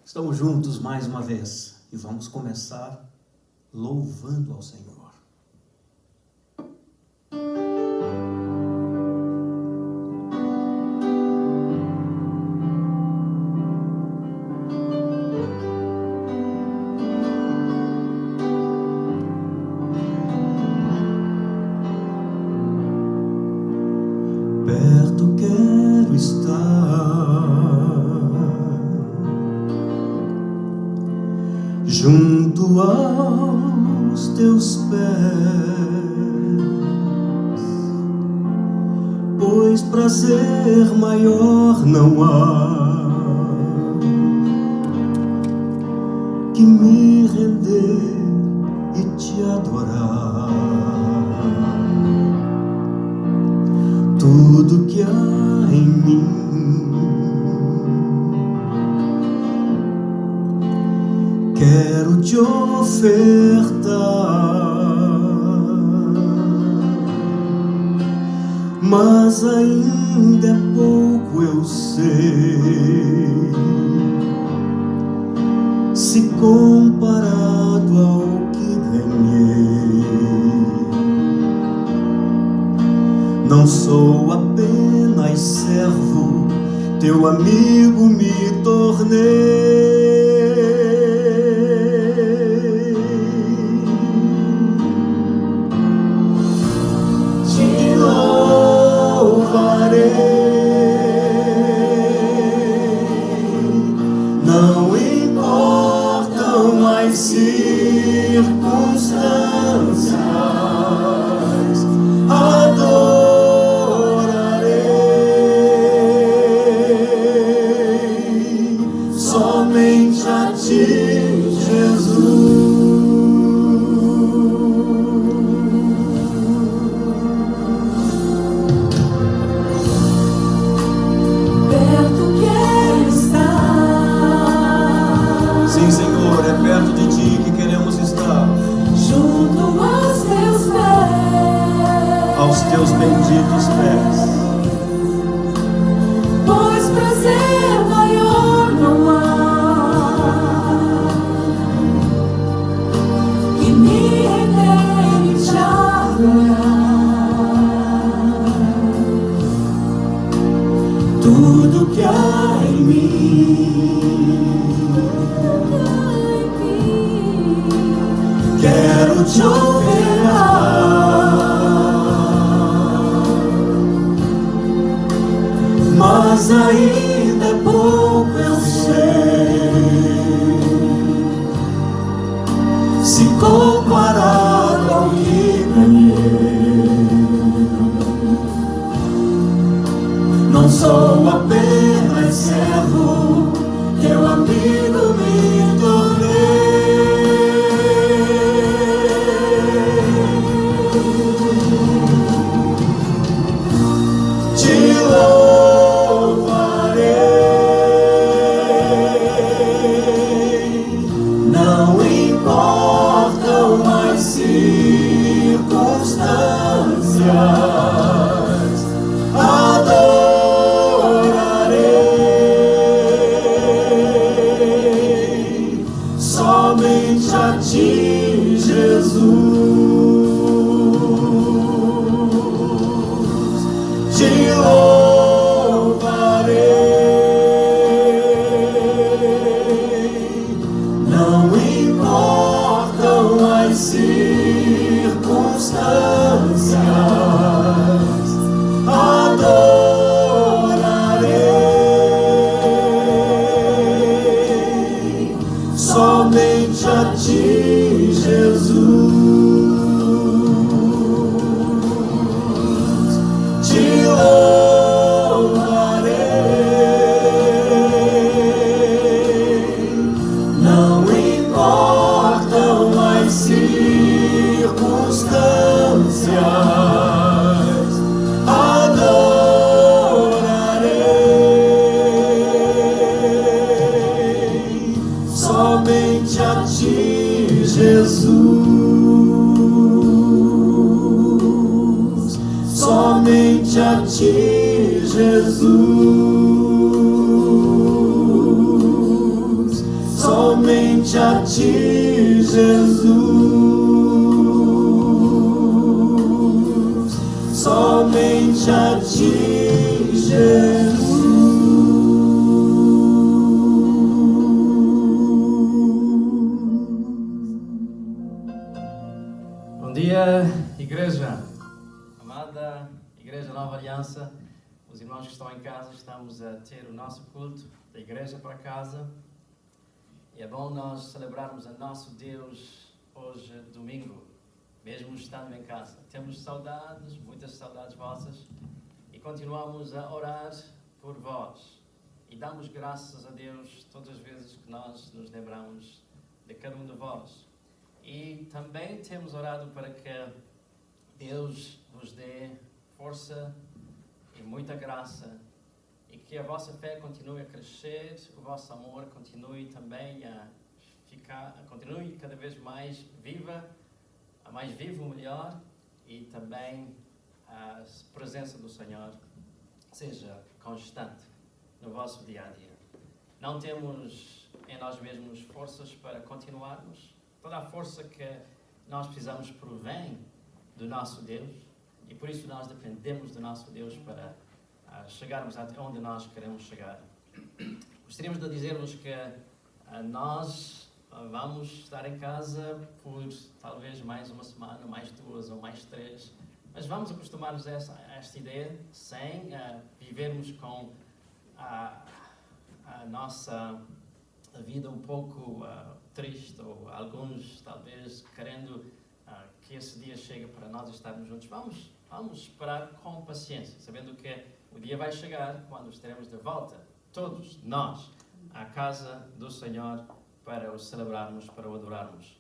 Estamos juntos mais uma vez e vamos começar louvando ao Senhor. Perto quero estar, junto aos teus pés, pois prazer maior não há que me render e te adorar. Tudo que há em mim quero te ofertar, mas ainda é pouco, eu sei, se comparado ao que ganhei. Não sou apenas servo, teu amigo me tornei. Te louvarei, não importam as circunstâncias, somente a ti, Jesus. Perto quero estar. Sim, Senhor, é perto de ti que queremos estar. Junto aos teus pés, aos teus benditos pés. Pois prazer maior não há que me render e te adorar. Tudo que há em mim quero te ofertar, mas ainda é pouco, eu sei, se comparado ao que ganhei. Não sou apenas servo, teu amigo me tornei. Te louvarei, não importam as circunstâncias, adorarei somente a ti, Jesus. Te louvarei, não importam as circunstâncias, adorarei somente a ti, Jesus. Te louvarei, não importam as circunstâncias, adorarei somente a ti, Jesus. Somente a ti, Jesus. somente a ti, Jesus, somente a ti, Jesus. Bom dia, igreja, amada Igreja Nova Aliança, os irmãos que estão em casa, estamos a ter o nosso culto da igreja para casa e é bom nós celebrarmos a nosso Deus hoje, domingo, mesmo estando em casa. Temos saudades, muitas saudades vossas e continuamos a orar por vós e damos graças a Deus todas as vezes que nós nos lembramos de cada um de vós. E também temos orado para que Deus vos dê força e muita graça e que a vossa fé continue a crescer, o vosso amor continue também a continue cada vez mais viva, a mais vivo, melhor, e também a presença do Senhor seja constante no vosso dia a dia. Não temos em nós mesmos forças para continuarmos. Toda a força que nós precisamos provém do nosso Deus e por isso nós dependemos do nosso Deus para chegarmos até onde nós queremos chegar. Gostaríamos de dizer-vos que nós vamos estar em casa por talvez mais uma semana, mais 2 ou mais 3, mas vamos acostumar-nos a esta ideia sem vivermos com a nossa vida um pouco triste, ou alguns talvez querendo que esse dia chegue para nós estarmos juntos. Vamos esperar com paciência, sabendo que o dia vai chegar quando estaremos de volta, todos nós, à casa do Senhor para o celebrarmos, para o adorarmos.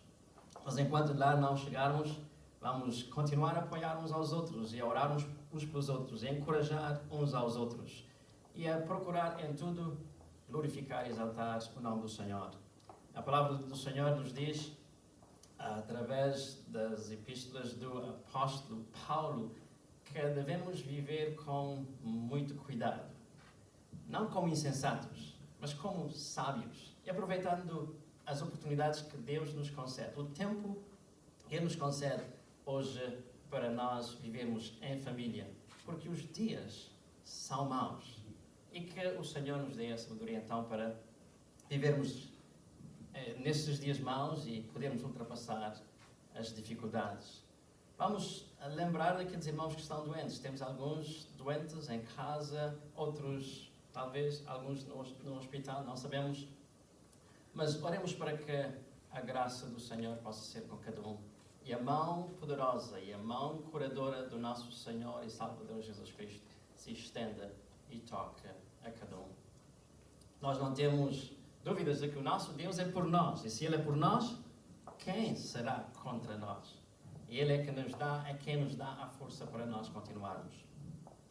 Mas enquanto lá não chegarmos, vamos continuar a apoiar uns aos outros e a orar uns pelos outros, e a encorajar uns aos outros e a procurar em tudo glorificar e exaltar o nome do Senhor. A palavra do Senhor nos diz, através das epístolas do apóstolo Paulo, que devemos viver com muito cuidado. Não como insensatos, mas como sábios. E aproveitando as oportunidades que Deus nos concede. O tempo que Ele nos concede hoje para nós vivermos em família. Porque os dias são maus. E que o Senhor nos dê a sabedoria então para vivermos nesses dias maus e podermos ultrapassar as dificuldades. Vamos lembrar daqueles irmãos que estão doentes. Temos alguns doentes em casa, outros, talvez, alguns no hospital, não sabemos. Mas oremos para que a graça do Senhor possa ser com cada um. E a mão poderosa e a mão curadora do nosso Senhor e Salvador Jesus Cristo se estenda e toque a cada um. Nós não temos dúvidas de que o nosso Deus é por nós. E se Ele é por nós, quem será contra nós? E Ele é quem nos dá a força para nós continuarmos.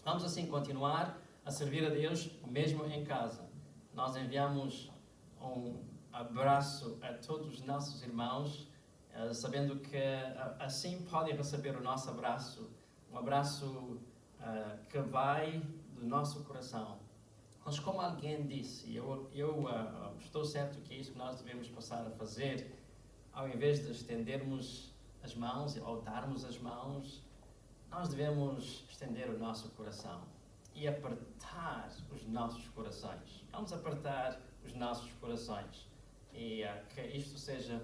Vamos assim continuar a servir a Deus mesmo em casa. Nós enviamos um abraço a todos os nossos irmãos, sabendo que assim podem receber o nosso abraço, um abraço que vai do nosso coração. Mas como alguém disse, eu estou certo que é isso que nós devemos passar a fazer, ao invés de estendermos as mãos ou darmos as mãos, nós devemos estender o nosso coração e apertar os nossos corações. Vamos apertar os nossos corações e que isto seja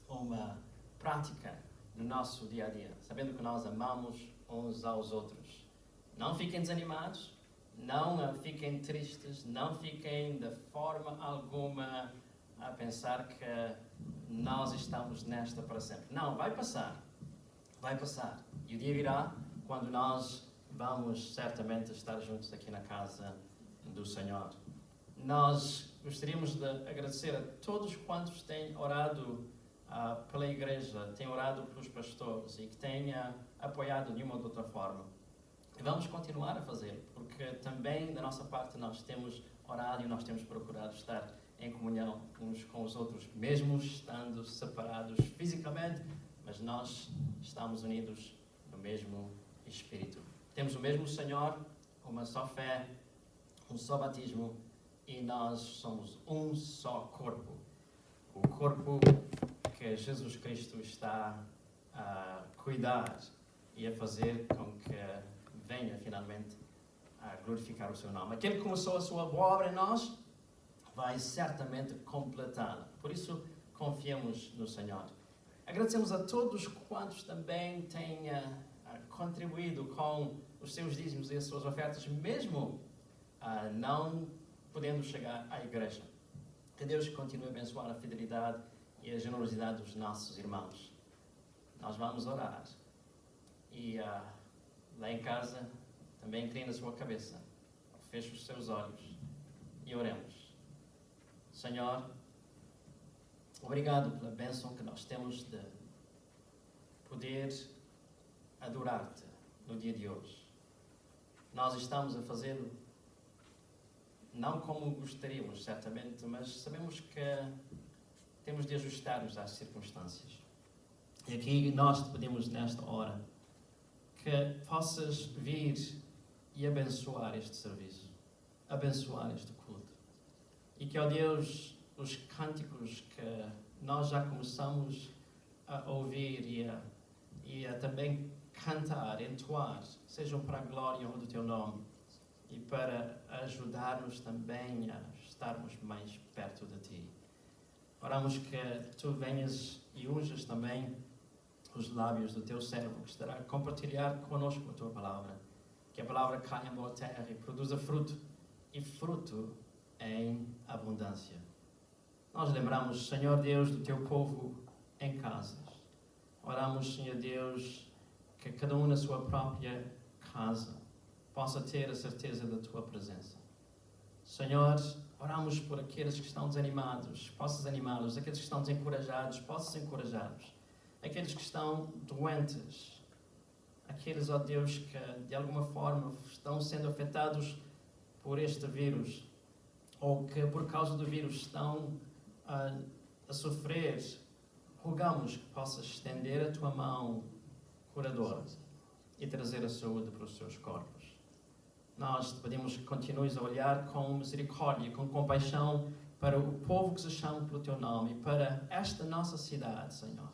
uma prática no nosso dia a dia, sabendo que nós amamos uns aos outros. Não fiquem desanimados. Não fiquem tristes, não fiquem de forma alguma a pensar que nós estamos nesta para sempre. Não, vai passar. E o dia virá quando nós vamos certamente estar juntos aqui na casa do Senhor. Nós gostaríamos de agradecer a todos quantos têm orado pela igreja, têm orado pelos pastores e que têm apoiado de uma ou de outra forma. E vamos continuar a fazer, porque também da nossa parte nós temos orado e nós temos procurado estar em comunhão uns com os outros, mesmo estando separados fisicamente, mas nós estamos unidos no mesmo Espírito. Temos o mesmo Senhor, uma só fé, um só batismo e nós somos um só corpo. o corpo que Jesus Cristo está a cuidar e a fazer com que venha finalmente a glorificar o seu nome. Aquele que começou a sua boa obra em nós vai certamente completá-la. Por isso, confiamos no Senhor. Agradecemos a todos quantos também têm contribuído com os seus dízimos e as suas ofertas, mesmo não podendo chegar à igreja. Que Deus continue a abençoar a fidelidade e a generosidade dos nossos irmãos. Nós vamos orar. E lá em casa, também inclina a sua cabeça, feche os seus olhos e oremos. Senhor, obrigado pela bênção que nós temos de poder adorar-te no dia de hoje. Nós estamos a fazê-lo não como gostaríamos, certamente, mas sabemos que temos de ajustar-nos às circunstâncias. E aqui nós te pedimos nesta hora que possas vir e abençoar este serviço, abençoar este culto. E que, ó Deus, os cânticos que nós já começamos a ouvir e a também cantar, entoar, sejam para a glória e honra do Teu nome e para ajudar-nos também a estarmos mais perto de Ti. Oramos que Tu venhas e unjas também os lábios do Teu servo que estará a compartilhar conosco a Tua palavra. Que a palavra caia em boa terra e produza fruto, e fruto em abundância. Nós lembramos, Senhor Deus, do Teu povo em casas. Oramos, Senhor Deus, que cada um na sua própria casa possa ter a certeza da Tua presença. Senhor, oramos por aqueles que estão desanimados, possas animá-los. Aqueles que estão desencorajados, possas encorajá-los. Aqueles que estão doentes, aqueles, ó Deus, que de alguma forma estão sendo afetados por este vírus, ou que por causa do vírus estão a sofrer, rogamos que possas estender a Tua mão curadora e trazer a saúde para os seus corpos. Nós te pedimos que continues a olhar com misericórdia, com compaixão para o povo que se chama pelo Teu nome e para esta nossa cidade, Senhor.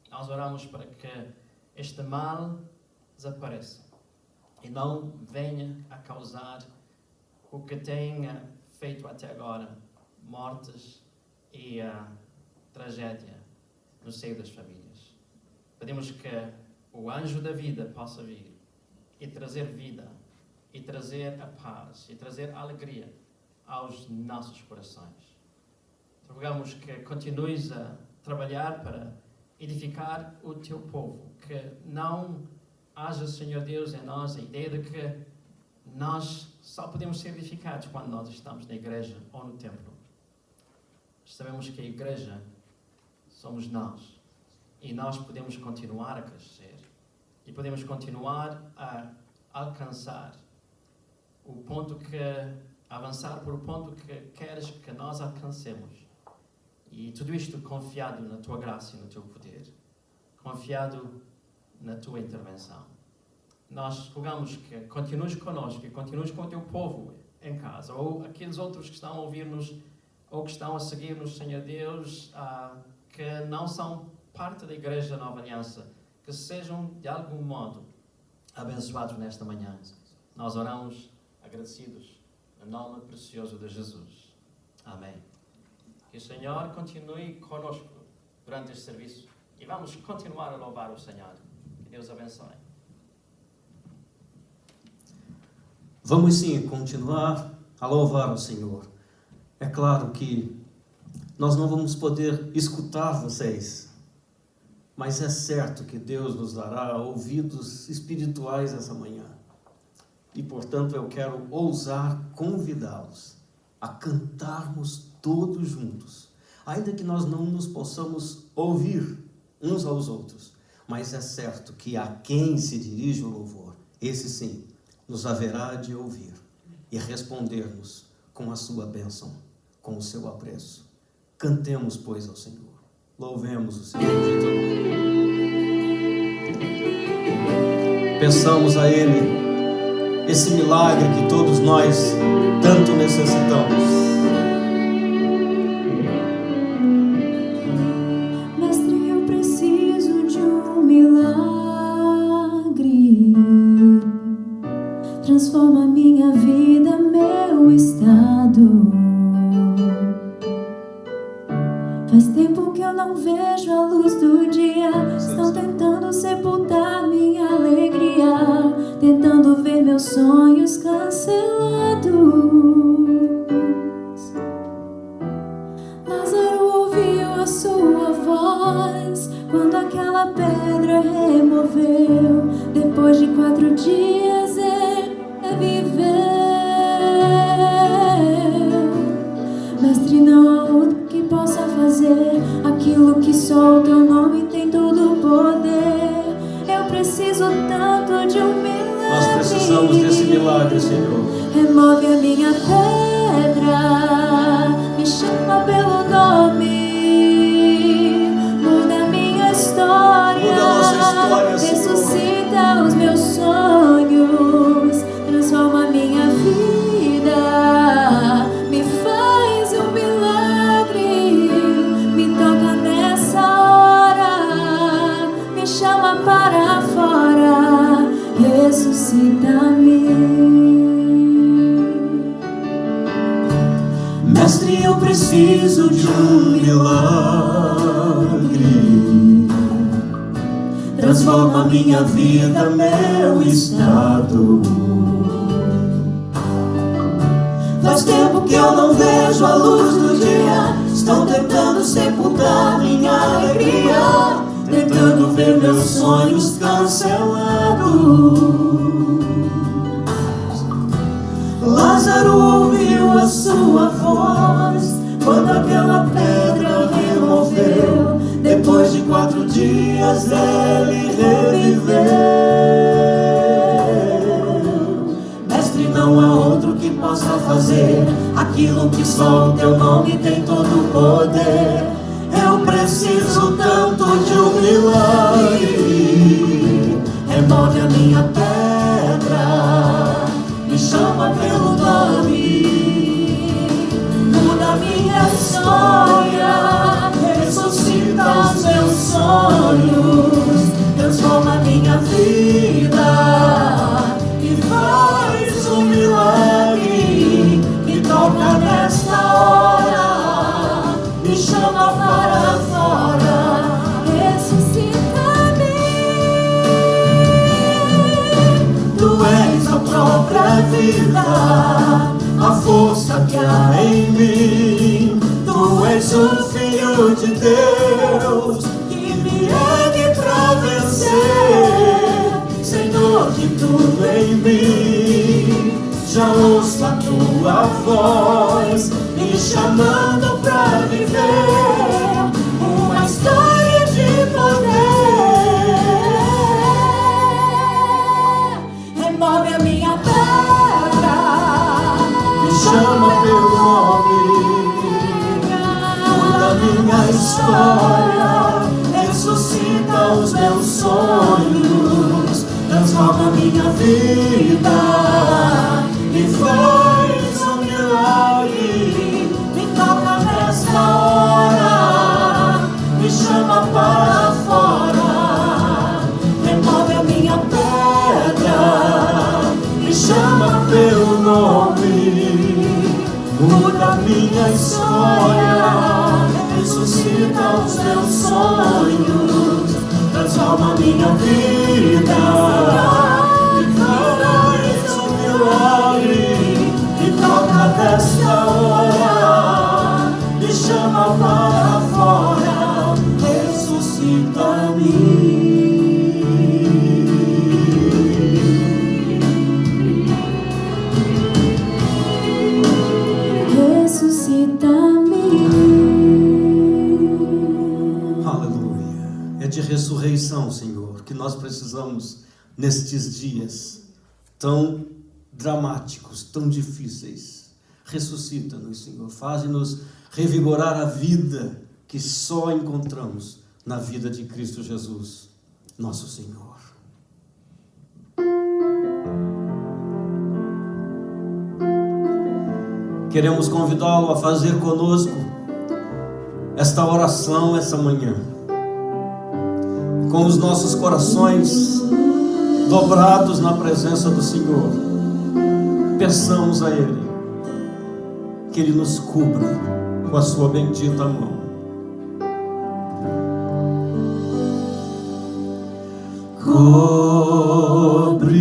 Nós oramos para que este mal desapareça e não venha a causar o que tenha feito até agora, mortes e tragédia no seio das famílias. Pedimos que o anjo da vida possa vir e trazer vida, e trazer a paz, e trazer a alegria aos nossos corações. Te rogamos que continues a trabalhar para edificar o Teu povo, que não haja, Senhor Deus, em nós a ideia de que nós só podemos ser edificados quando nós estamos na igreja ou no templo. Sabemos que a igreja somos nós, e nós podemos continuar a crescer, e podemos continuar a alcançar o ponto que, avançar por o ponto que queres que nós alcancemos. E tudo isto confiado na Tua graça e no Teu poder, confiado na Tua intervenção. Nós rogamos que continues connosco, que continues com o Teu povo em casa, ou aqueles outros que estão a ouvir-nos, ou que estão a seguir-nos, Senhor Deus, que não são parte da Igreja Nova Aliança, que sejam de algum modo abençoados nesta manhã. Nós oramos agradecidos no nome precioso de Jesus. Amém. Que o Senhor continue conosco durante este serviço e vamos continuar a louvar o Senhor. Que Deus abençoe. Vamos sim continuar a louvar o Senhor. É claro que nós não vamos poder escutar vocês, mas é certo que Deus nos dará ouvidos espirituais essa manhã. E, portanto, eu quero ousar convidá-los a cantarmos todos juntos, ainda que nós não nos possamos ouvir uns aos outros, mas é certo que a quem se dirige o louvor, esse sim, nos haverá de ouvir e responder-nos com a sua bênção, com o seu apreço. Cantemos, pois, ao Senhor. Louvemos o Senhor de todo mundo. Peçamos a Ele esse milagre que todos nós tanto necessitamos. Faz tempo que eu não vejo a luz do dia. Estão tentando sepultar minha alegria, tentando ver meus sonhos cancelados. Lázaro ouviu a sua voz quando aquela pedra removeu. Depois de 4 dias ele reviveu. Mestre, não há outro que possa fazer aquilo que só o teu nome tem todo o poder. Eu preciso tanto de um milagre. Nós precisamos desse milagre, Senhor. Remove a minha pedra, me chama pelo nome, muda a minha história, Muda a nossa história, Senhor. Ressuscita os meus sonhos, transforma a minha vida, me faz um milagre, me toca nessa hora, me chama para fora, ressuscita-me. Mestre, eu preciso de um milagre, transforma minha vida, meu estado. Faz tempo que eu não vejo a luz do dia. Estão tentando sepultar minha alegria, tentando ver meus sonhos cancelados. Lázaro ouviu a sua voz quando aquela pedra removeu. Depois de 4 dias ele reviveu. Mestre, não há outro que possa fazer aquilo que só o teu nome tem todo o poder. Eu preciso tanto de um milagre. Remove a minha pedra, me chama pelo nome, muda a minha história, ressuscita os meus sonhos, transforma a minha vida, me faz um milagre, me toca nesta hora, me chama para fora, ressuscita-me. Tu és a própria vida, a força que há em mim. Tu és o Filho de Deus que me ergue pra vencer. Senhor, de tudo em mim, já ouço a tua voz me chamando pra viver uma história de poder. Remove a minha pedra, me chama pelo nome, muda a minha história, ressuscita os meus sonhos, transforma a minha vida, me faz um milagre, me toca nesta hora, me chama para fora, remove a minha pedra, me chama pelo nome, muda a minha história, ressuscita os meus sonhos, transforma a minha vida, me faz um milagre, me toca desta hora, me chama para fora, ressuscita-me. Aleluia. É de ressurreição, Senhor, que nós precisamos nestes dias tão dramáticos, tão difíceis. Ressuscita-nos, Senhor. Faz-nos revigorar a vida que só encontramos na vida de Cristo Jesus, nosso Senhor. Queremos convidá-lo a fazer conosco esta oração essa manhã, com os nossos corações dobrados na presença do Senhor. Peçamos a Ele que Ele nos cubra com a sua bendita mão. Cobre-me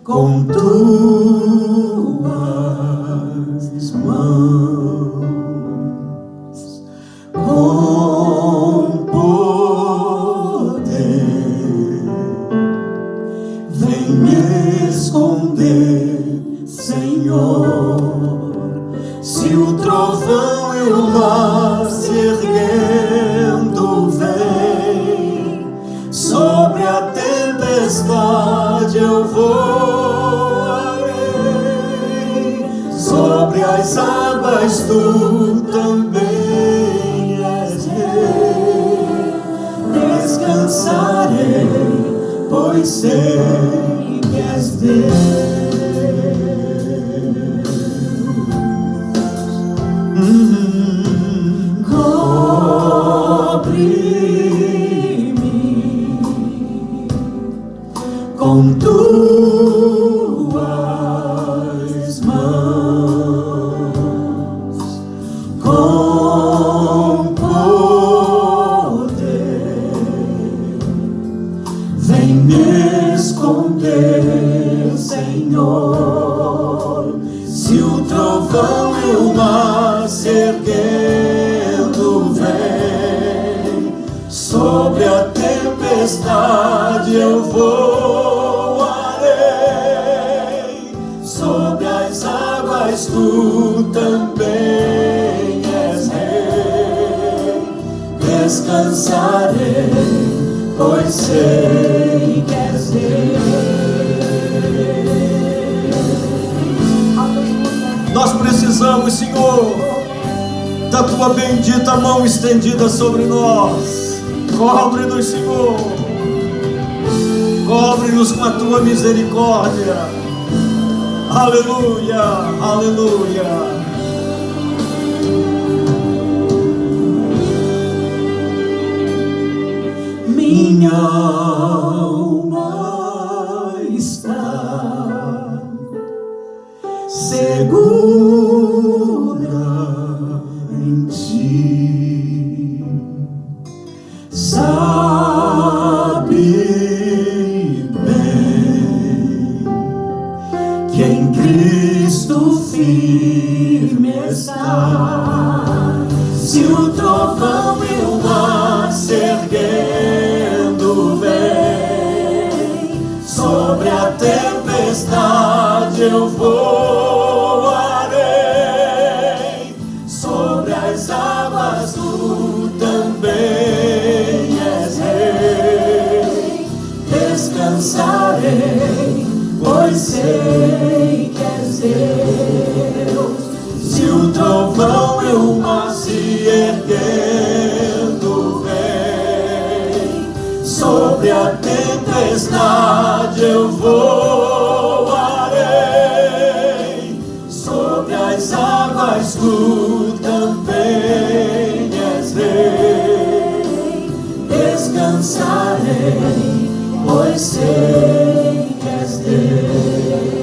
com tuas mãos, com poder, vem me esconder, Senhor. Se o trovão e o mar se erguendo vem, sobre a tempestade eu voarei, sobre as águas tu também és rei. Descansarei, pois sei que és Deus. Cobre-me com tuas mãos, com poder, vem me esconder, Senhor. Se o trovão e o mar se erguendo vem, sobre a tempestade eu voarei, sobre as águas tu também és rei. Descansarei, pois sei que és Deus. Nós precisamos, Senhor, da tua bendita mão estendida sobre nós. Cobre-nos, Senhor. Cobre-nos com a tua misericórdia. Aleluia, aleluia. Minha alma está segura em ti, sabe bem que em Cristo firme está. Se o trovão e o mar se erguendo vem, sobre a tempestade eu voarei, sobre as águas tu também és rei. Descansarei, pois sei que és Deus. Se o trovão e o mar se erguendo vem, sobre a tempestade eu voarei, sobre as águas tu também és rei. Descansarei, pois sei que és Deus.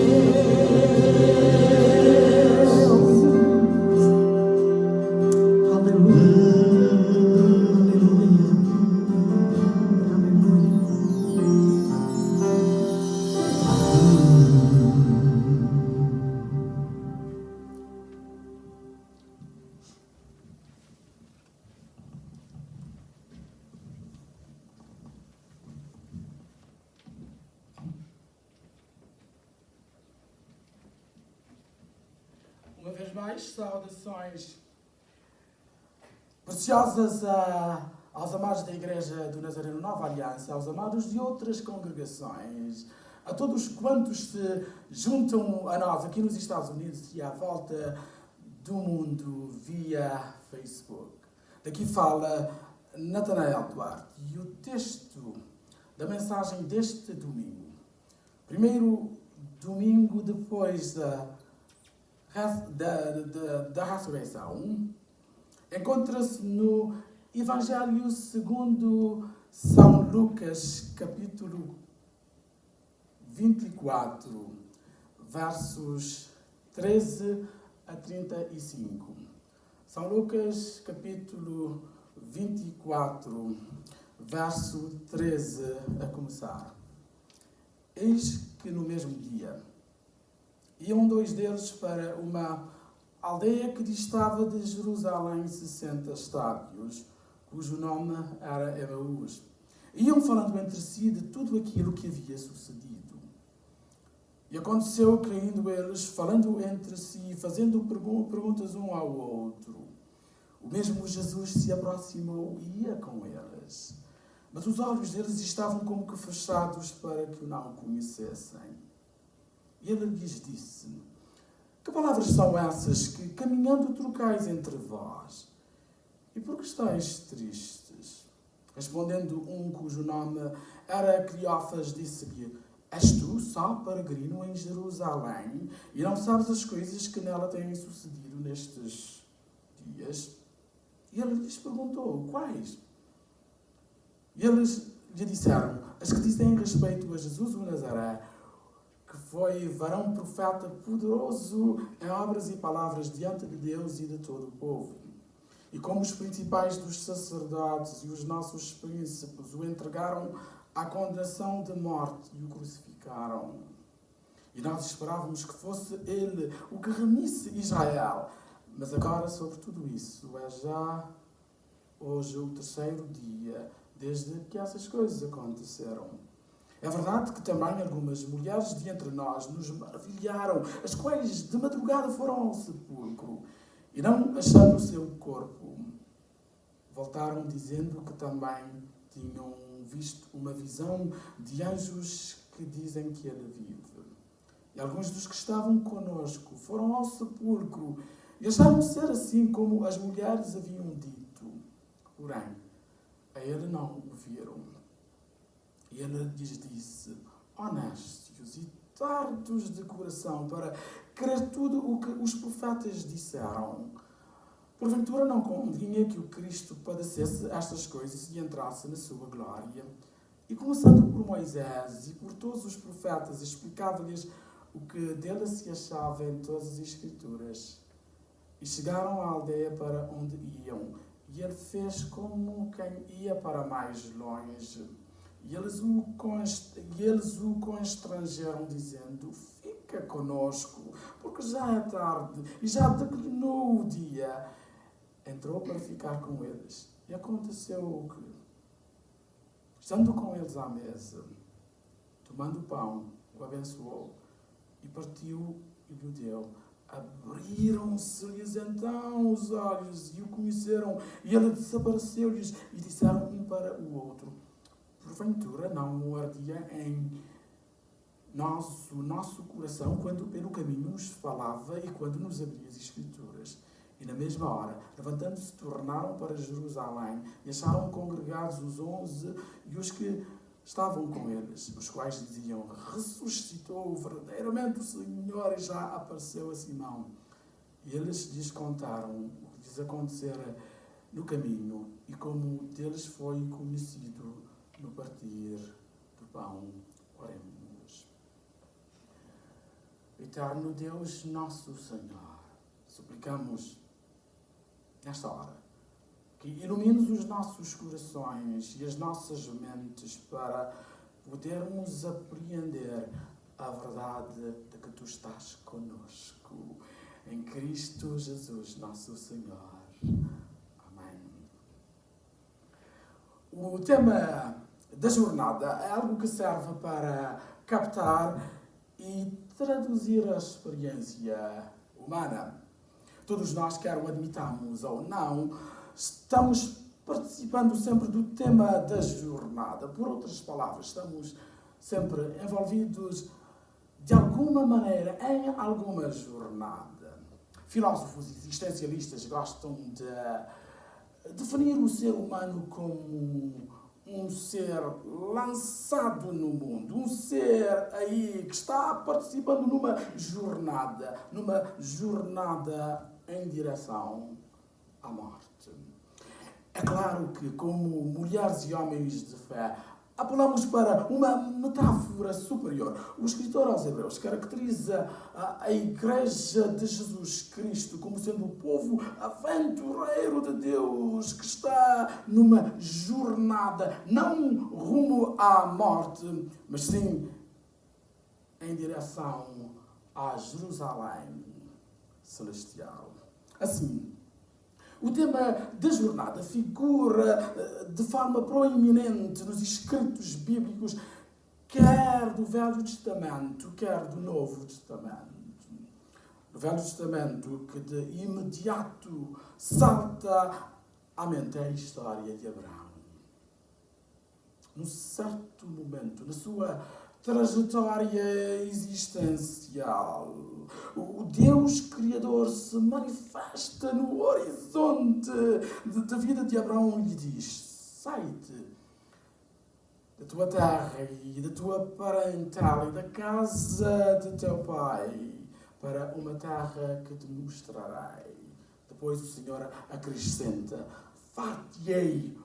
Uma vez mais, saudações preciosas aos amados da Igreja do Nazareno Nova Aliança, aos amados de outras congregações, a todos quantos se juntam a nós aqui nos Estados Unidos e à volta do mundo via Facebook. Daqui fala Natanael Duarte e o texto da mensagem deste domingo, primeiro domingo depois da ressurreição, encontra-se no Evangelho segundo São Lucas, capítulo 24, versos 13 a 35. São Lucas, capítulo 24, verso 13 a começar. Eis que no mesmo dia iam dois deles para uma aldeia que distava de Jerusalém 60 estádios, cujo nome era Emaús. Iam falando entre si de tudo aquilo que havia sucedido. E aconteceu que, indo eles, falando entre si, fazendo perguntas um ao outro, o mesmo Jesus se aproximou e ia com eles. Mas os olhos deles estavam como que fechados para que o não conhecessem. E ele lhes disse: que palavras são essas que, caminhando, trocais entre vós? E por que estáis tristes? Respondendo um cujo nome era Cleófas, disse-lhe: és tu só peregrino em Jerusalém e não sabes as coisas que nela têm sucedido nestes dias? E ele lhes perguntou: quais? E eles lhe disseram: as que dizem respeito a Jesus o Nazaré, que foi varão profeta poderoso em obras e palavras diante de Deus e de todo o povo. E como os principais dos sacerdotes e os nossos príncipes o entregaram à condenação de morte e o crucificaram. E nós esperávamos que fosse ele o que remisse Israel. Mas agora, sobre tudo isso, é já hoje o terceiro dia desde que essas coisas aconteceram. É verdade que também algumas mulheres de entre nós nos maravilharam, as quais de madrugada foram ao sepulcro e, não achando o seu corpo, voltaram dizendo que também tinham visto uma visão de anjos que dizem que ele vive. E alguns dos que estavam conosco foram ao sepulcro e acharam ser assim como as mulheres haviam dito. Porém, a ele não o viram. E ele lhes disse: honestos e tardos de coração, para crer tudo o que os profetas disseram. Porventura não convinha que o Cristo padecesse estas coisas e entrasse na sua glória? E começando por Moisés e por todos os profetas, explicava-lhes o que dele se achava em todas as Escrituras. E chegaram à aldeia para onde iam, e ele fez como quem ia para mais longe. E eles o constrangeram, dizendo: fica conosco, porque já é tarde e já declinou o dia. Entrou para ficar com eles. E aconteceu que, estando com eles à mesa, tomando o pão, o abençoou e partiu e lhe deu. Abriram-se-lhes então os olhos e o conheceram, e ele desapareceu-lhes e disseram um para o outro: porventura não ardia em nosso coração quando pelo caminho nos falava e quando nos abria as Escrituras? E na mesma hora, levantando-se, tornaram para Jerusalém e acharam congregados os 11 e os que estavam com eles, os quais diziam: ressuscitou verdadeiramente o Senhor e já apareceu a Simão. E eles lhes contaram o que lhes acontecera no caminho e como deles foi conhecido no partir do pão. Oremos. Eterno Deus, nosso Senhor, suplicamos nesta hora que ilumines os nossos corações e as nossas mentes para podermos apreender a verdade de que Tu estás conosco. Em Cristo Jesus, nosso Senhor. Amém. O tema da jornada é algo que serve para captar e traduzir a experiência humana. Todos nós, quer o admitamos ou não, estamos participando sempre do tema da jornada. Por outras palavras, estamos sempre envolvidos de alguma maneira em alguma jornada. Filósofos existencialistas gostam de definir o ser humano como um ser lançado no mundo, um ser aí que está participando numa jornada em direção à morte. É claro que, como mulheres e homens de fé, apelamos para uma metáfora superior. O escritor aos Hebreus caracteriza a Igreja de Jesus Cristo como sendo o povo aventureiro de Deus que está numa jornada, não rumo à morte, mas sim em direção à Jerusalém celestial. Assim, o tema da jornada figura de forma proeminente nos escritos bíblicos, quer do Velho Testamento, quer do Novo Testamento. No Velho Testamento, que de imediato salta à mente a história de Abraão. Num certo momento, na sua trajetória existencial, o Deus Criador se manifesta no horizonte da vida de Abraão e lhe diz: sai-te da tua terra e da tua parentela e da casa de teu pai para uma terra que te mostrarei. Depois o Senhor acrescenta: far-te-ei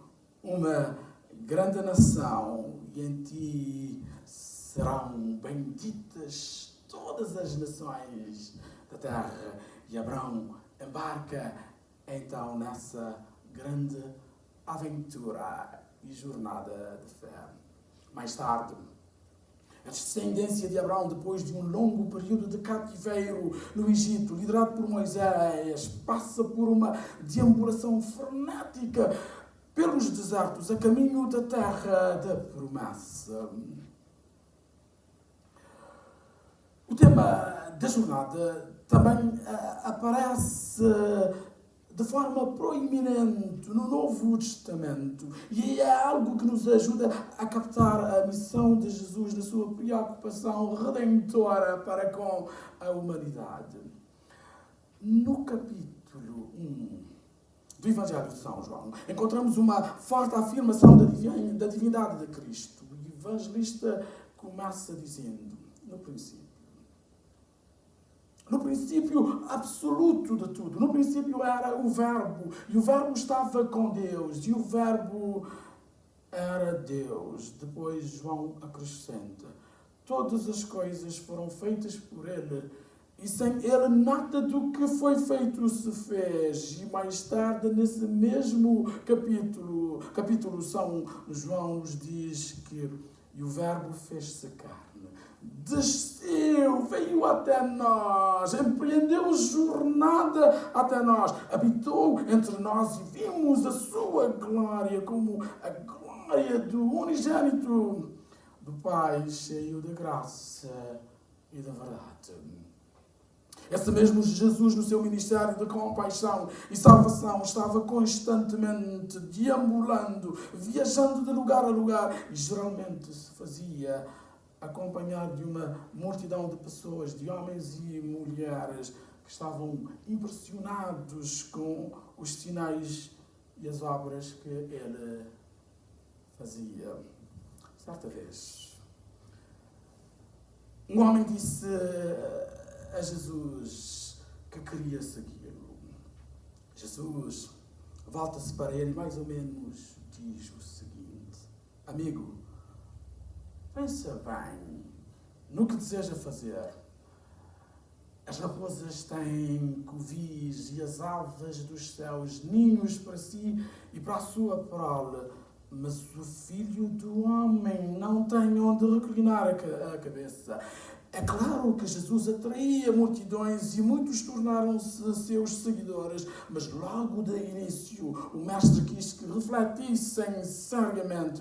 uma grande nação e em ti serão benditas todas as nações da terra. E Abraão embarca então nessa grande aventura e jornada de fé. Mais tarde, a descendência de Abraão, depois de um longo período de cativeiro no Egito, liderado por Moisés, passa por uma deambulação frenética pelos desertos a caminho da terra da promessa. O tema da jornada também aparece de forma proeminente no Novo Testamento e é algo que nos ajuda a captar a missão de Jesus na sua preocupação redentora para com a humanidade. No capítulo 1 do Evangelho de São João, encontramos uma forte afirmação da divindade de Cristo. O evangelista começa dizendo: no princípio absoluto de tudo. No princípio era o Verbo, e o Verbo estava com Deus, e o Verbo era Deus. Depois João acrescenta: todas as coisas foram feitas por Ele, e sem Ele nada do que foi feito se fez. E mais tarde, nesse mesmo capítulo São João nos diz que e o Verbo fez-se carne, desceu, veio até nós, empreendeu jornada até nós, habitou entre nós e vimos a sua glória como a glória do unigênito do Pai, cheio de graça e de verdade. Esse mesmo Jesus, no seu ministério de compaixão e salvação, estava constantemente deambulando, viajando de lugar a lugar, e geralmente se fazia acompanhado de uma multidão de pessoas, de homens e mulheres, que estavam impressionados com os sinais e as obras que ele fazia. Certa vez, um homem disse a Jesus que queria segui-lo. Jesus volta-se para ele e mais ou menos diz o seguinte: amigo, pensa bem no que deseja fazer. As raposas têm covis e as aves dos céus ninhos para si e para a sua prole, mas o Filho do Homem não tem onde reclinar a cabeça. É claro que Jesus atraía multidões e muitos tornaram-se seus seguidores, mas logo de início o Mestre quis que refletissem seriamente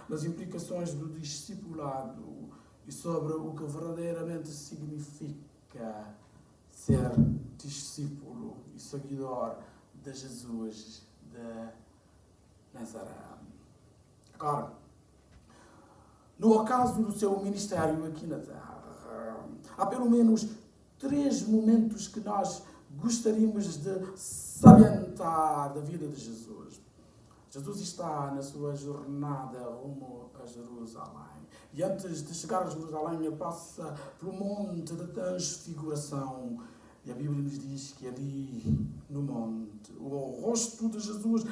nas implicações do discipulado e sobre o que verdadeiramente significa ser discípulo e seguidor de Jesus de Nazaré. Agora, no ocaso do seu ministério aqui na Terra, há pelo menos 3 momentos que nós gostaríamos de salientar da vida de Jesus. Jesus está na sua jornada rumo a Jerusalém. E antes de chegar a Jerusalém, ele passa pelo Monte da Transfiguração. E a Bíblia nos diz que ali no monte, o rosto de Jesus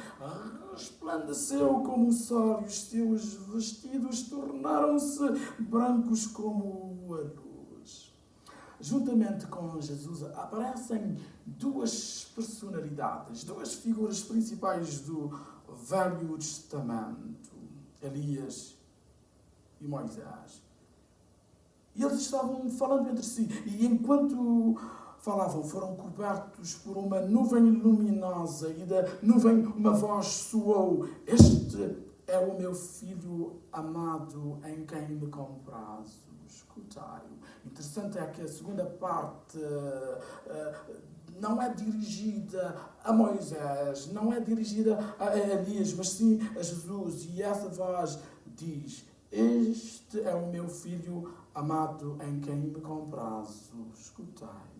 resplandeceu como o sol e os seus vestidos tornaram-se brancos como a luz. Juntamente com Jesus aparecem duas personalidades, duas figuras principais do Velho Testamento, Elias e Moisés. E eles estavam falando entre si, e enquanto falavam, foram cobertos por uma nuvem luminosa, e da nuvem uma voz soou: "Este é o meu filho amado, em quem me comprazo, escutai-o." Interessante é que a segunda parte não é dirigida a Moisés, não é dirigida a Elias, mas sim a Jesus. E essa voz diz: "Este é o meu filho amado, em quem me comprazo, escutai-o."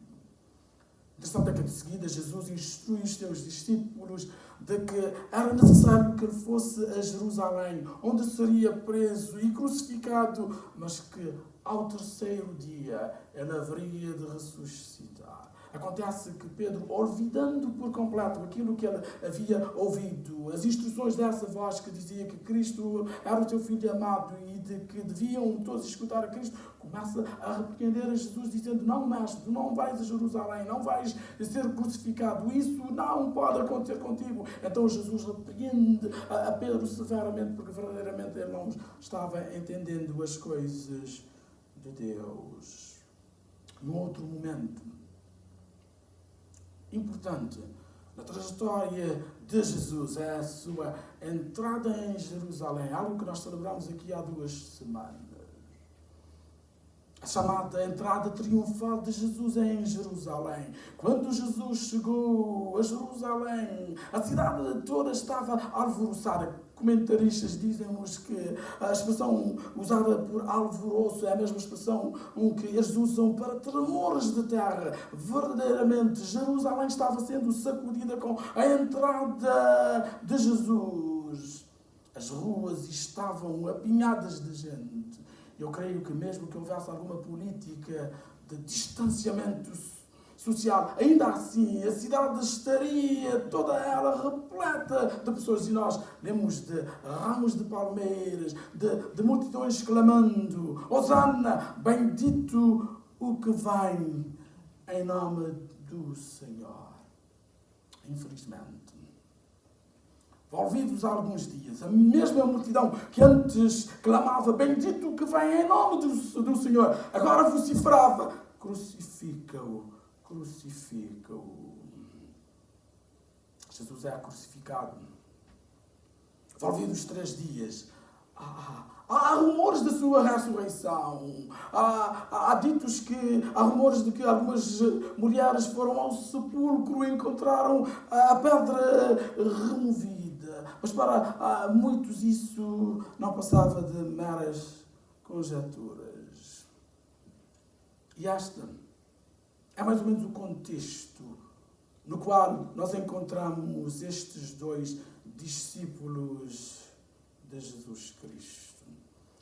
Interessante é que de seguida Jesus instrui os seus discípulos de que era necessário que ele fosse a Jerusalém, onde seria preso e crucificado, mas que ao terceiro dia ele haveria de ressuscitar. Acontece que Pedro, olvidando por completo aquilo que ele havia ouvido, as instruções dessa voz que dizia que Cristo era o seu Filho amado e de que deviam todos escutar a Cristo, começa a repreender a Jesus, dizendo: "Não, mestre, tu não vais a Jerusalém, não vais ser crucificado, isso não pode acontecer contigo." Então Jesus repreende a Pedro severamente, porque verdadeiramente ele não estava entendendo as coisas de Deus. Num outro momento importante na trajetória de Jesus é a sua entrada em Jerusalém, algo que nós celebramos aqui há 2 semanas. A chamada entrada triunfal de Jesus em Jerusalém. Quando Jesus chegou a Jerusalém, a cidade toda estava alvoroçada. Comentaristas dizem-nos que a expressão usada por alvoroço é a mesma expressão que eles usam para tremores de terra. Verdadeiramente, Jerusalém estava sendo sacudida com a entrada de Jesus. As ruas estavam apinhadas de gente. Eu creio que mesmo que houvesse alguma política de distanciamento social, ainda assim a cidade estaria toda ela repleta de pessoas. E nós lemos de ramos de palmeiras, de multidões clamando: "Hosana, bendito o que vem em nome do Senhor." Infelizmente, envolvidos há alguns dias, a mesma multidão que antes clamava: "Bendito o que vem em nome do Senhor", agora vociferava: "Crucifica-o, crucifica-o." Jesus é crucificado. Envolvidos 3 dias, há rumores da sua ressurreição. Há rumores de que algumas mulheres foram ao sepulcro e encontraram a pedra removida. Mas para muitos isso não passava de meras conjecturas. E esta é mais ou menos o contexto no qual nós encontramos estes 2 discípulos de Jesus Cristo.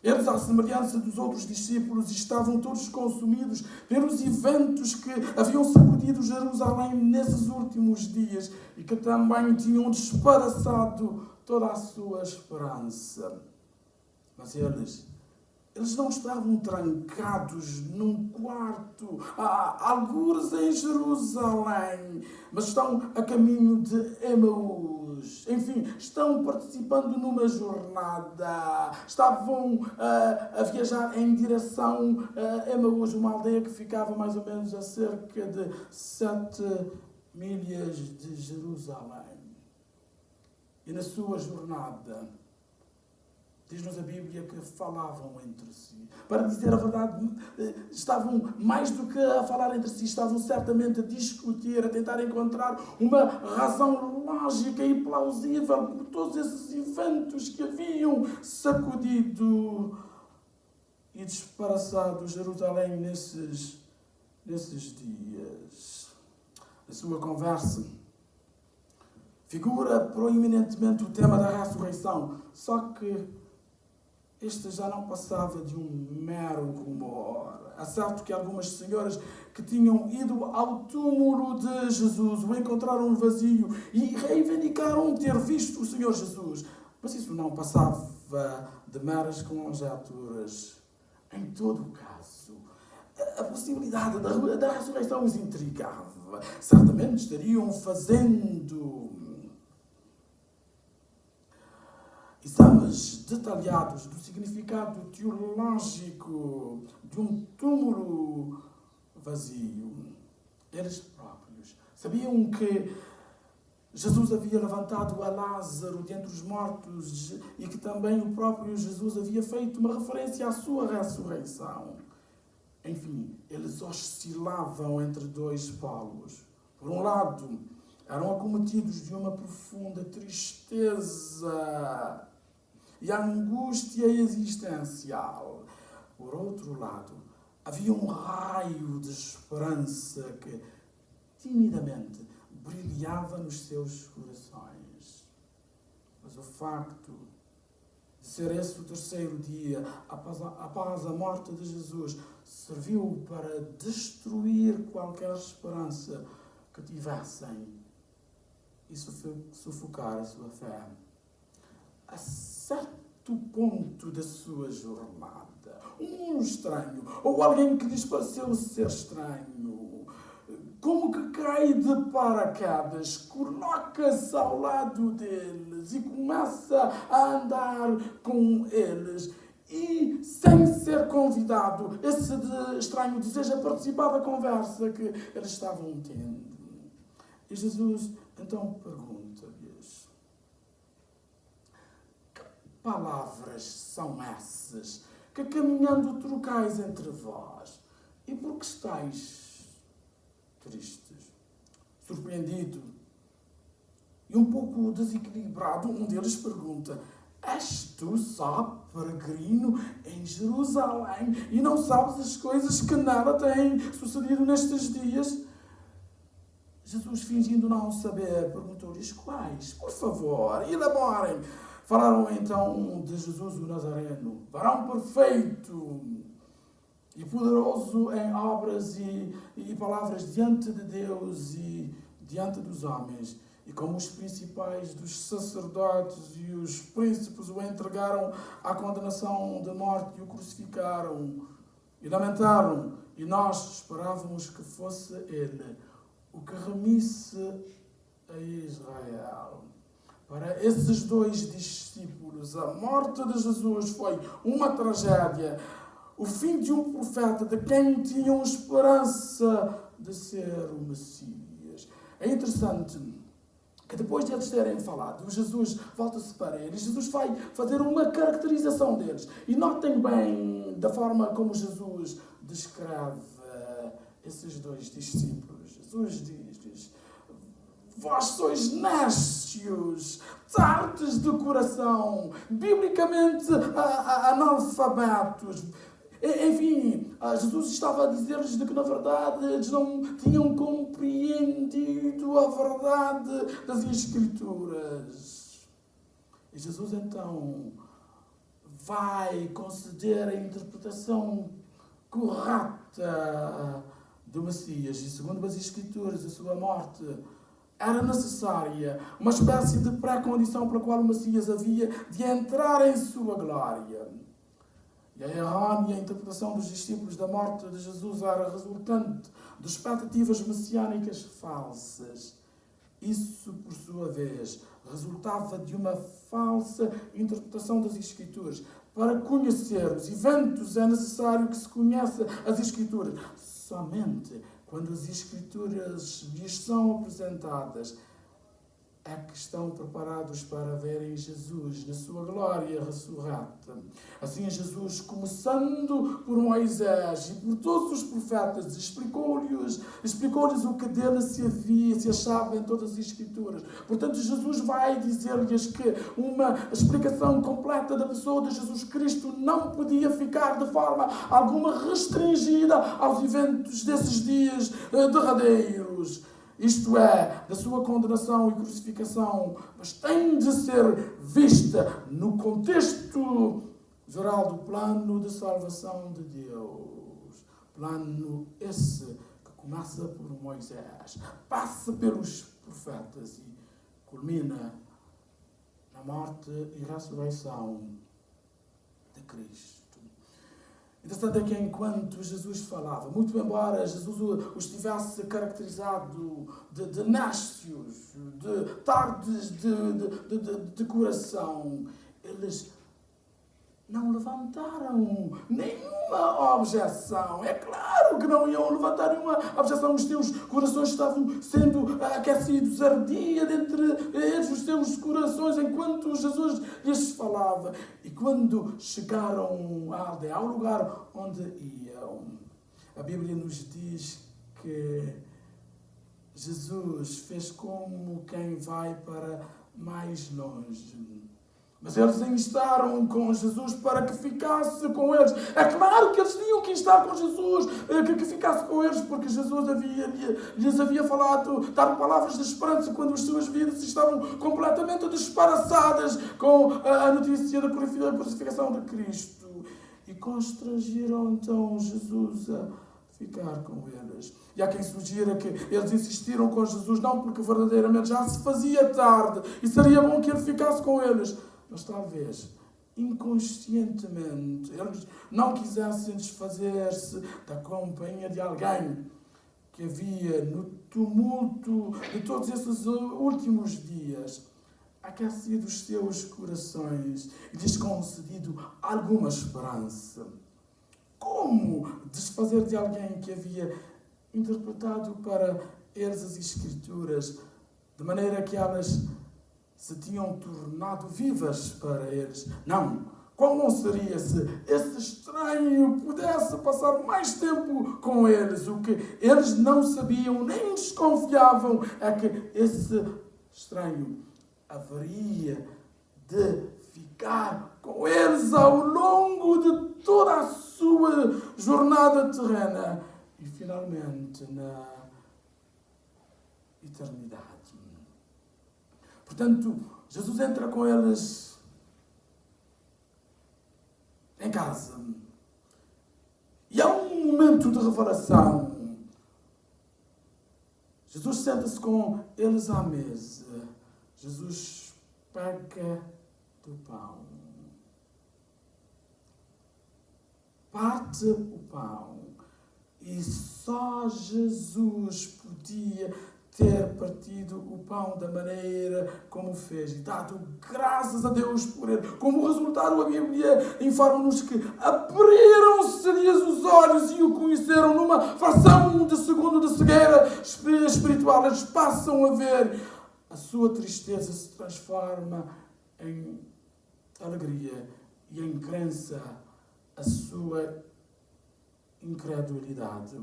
Eles, à semelhança dos outros discípulos, estavam todos consumidos pelos eventos que haviam sacudido Jerusalém nesses últimos dias e que também tinham despedaçado toda a sua esperança. Mas eles não estavam trancados num quarto, algures em Jerusalém, mas estão a caminho de Emaús. Enfim, estão participando numa jornada. Estavam a viajar em direção a Emaús, uma aldeia que ficava mais ou menos a cerca de 7 milhas de Jerusalém. E na sua jornada, diz-nos a Bíblia que falavam entre si. Para dizer a verdade, estavam mais do que a falar entre si, estavam certamente a discutir, a tentar encontrar uma razão lógica e plausível por todos esses eventos que haviam sacudido e desembaraçado Jerusalém nesses dias. A sua conversa figura proeminentemente o tema da ressurreição, só que este já não passava de um mero rumor. É certo que algumas senhoras que tinham ido ao túmulo de Jesus o encontraram vazio e reivindicaram ter visto o Senhor Jesus. Mas isso não passava de meras conjecturas. Em todo o caso, a possibilidade da ressurreição os intrigava. Certamente estariam fazendo exames detalhados do significado teológico de um túmulo vazio. Eles próprios sabiam que Jesus havia levantado a Lázaro de entre os mortos e que também o próprio Jesus havia feito uma referência à sua ressurreição. Enfim, eles oscilavam entre dois polos. Por um lado, eram acometidos de uma profunda tristeza e angústia existencial. Por outro lado, havia um raio de esperança que, timidamente, brilhava nos seus corações. Mas o facto de ser esse o terceiro dia, após a morte de Jesus, serviu para destruir qualquer esperança que tivessem e sufocar a sua fé. A certo ponto da sua jornada, um estranho, ou alguém que lhes pareceu ser estranho, como que cai de paraquedas, coloca-se ao lado deles e começa a andar com eles. E, sem ser convidado, esse estranho deseja participar da conversa que eles estavam tendo. E Jesus então pergunta-lhes: que palavras são essas que caminhando trocais entre vós? E por que estáis tristes? Surpreendido e um pouco desequilibrado, um deles pergunta: és tu só peregrino em Jerusalém e não sabes as coisas que nela têm sucedido nestes dias? Jesus, fingindo não saber, perguntou-lhes: quais? Por favor, elaborem. Falaram então de Jesus o Nazareno, varão perfeito e poderoso em obras e palavras diante de Deus e diante dos homens. E como os principais dos sacerdotes e os príncipes o entregaram à condenação de morte e o crucificaram e lamentaram, e nós esperávamos que fosse ele o que remisse a Israel. Para esses dois discípulos, a morte de Jesus foi uma tragédia, o fim de um profeta de quem tinham esperança de ser o Messias. É interessante que depois de eles terem falado, Jesus volta-se para eles, Jesus vai fazer uma caracterização deles. E notem bem da forma como Jesus descreve esses dois discípulos. Jesus diz: vós sois néscios, tardes de coração, biblicamente analfabetos. Enfim, Jesus estava a dizer-lhes de que, na verdade, eles não tinham compreendido a verdade das Escrituras. E Jesus, então, vai conceder a interpretação correta do Messias. E, segundo as Escrituras, a sua morte era necessária, uma espécie de pré-condição pela qual o Messias havia de entrar em sua glória. E a errônea interpretação dos discípulos da morte de Jesus era resultante de expectativas messiânicas falsas. Isso, por sua vez, resultava de uma falsa interpretação das Escrituras. Para conhecer os eventos é necessário que se conheça as Escrituras. Somente quando as Escrituras lhes são apresentadas é que estão preparados para verem Jesus na sua glória ressurreta. Assim, Jesus, começando por Moisés e por todos os profetas, explicou-lhes o que dele se achava em todas as Escrituras. Portanto, Jesus vai dizer-lhes que uma explicação completa da pessoa de Jesus Cristo não podia ficar de forma alguma restringida aos eventos desses dias derradeiros. Isto é, da sua condenação e crucificação, mas tem de ser vista no contexto geral do plano de salvação de Deus. Plano esse que começa por Moisés, passa pelos profetas e culmina na morte e ressurreição de Cristo. Interessante é que enquanto Jesus falava, muito embora Jesus os tivesse caracterizado de nécios, de tardes de coração, eles não levantaram nenhuma objeção. É claro que não iam levantar nenhuma objeção. Os seus corações estavam sendo aquecidos, ardia dentre eles os seus corações enquanto Jesus lhes falava. E quando chegaram à aldeia, ao lugar onde iam, a Bíblia nos diz que Jesus fez como quem vai para mais longe. Mas eles instaram com Jesus para que ficasse com eles. É claro que eles tinham que estar com Jesus, que ficasse com eles, porque Jesus lhes havia falado, dado palavras de esperança quando as suas vidas estavam completamente desembaraçadas com a notícia da crucificação de Cristo. E constrangiram então Jesus a ficar com eles. E há quem sugira que eles insistiram com Jesus, não porque verdadeiramente já se fazia tarde e seria bom que ele ficasse com eles, mas talvez, inconscientemente, eles não quisessem desfazer-se da companhia de alguém que havia no tumulto de todos esses últimos dias aquecido os seus corações e lhes concedido alguma esperança. Como desfazer de alguém que havia interpretado para eles as Escrituras de maneira que elas se tinham tornado vivas para eles? Não. Como seria se esse estranho pudesse passar mais tempo com eles? O que eles não sabiam nem desconfiavam é que esse estranho haveria de ficar com eles ao longo de toda a sua jornada terrena e finalmente na eternidade. Portanto, Jesus entra com eles em casa. E há um momento de revelação. Jesus senta-se com eles à mesa. Jesus pega do pão. Parte o pão. E só Jesus podia ter partido o pão da maneira como fez e dado graças a Deus por ele. Como resultado, a Bíblia informa-nos que abriram-se-lhes os olhos e o conheceram numa fração de segundo de cegueira espiritual. Eles passam a ver, a sua tristeza se transforma em alegria e em crença, a sua incredulidade.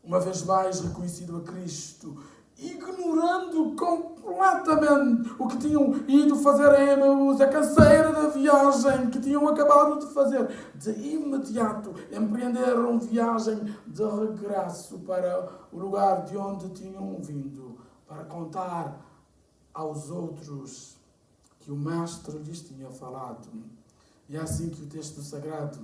Uma vez mais reconhecido a Cristo, ignorando completamente o que tinham ido fazer a Emaús, a canseira da viagem que tinham acabado de fazer. De imediato empreenderam viagem de regresso para o lugar de onde tinham vindo, para contar aos outros que o Mestre lhes tinha falado. E é assim que o texto sagrado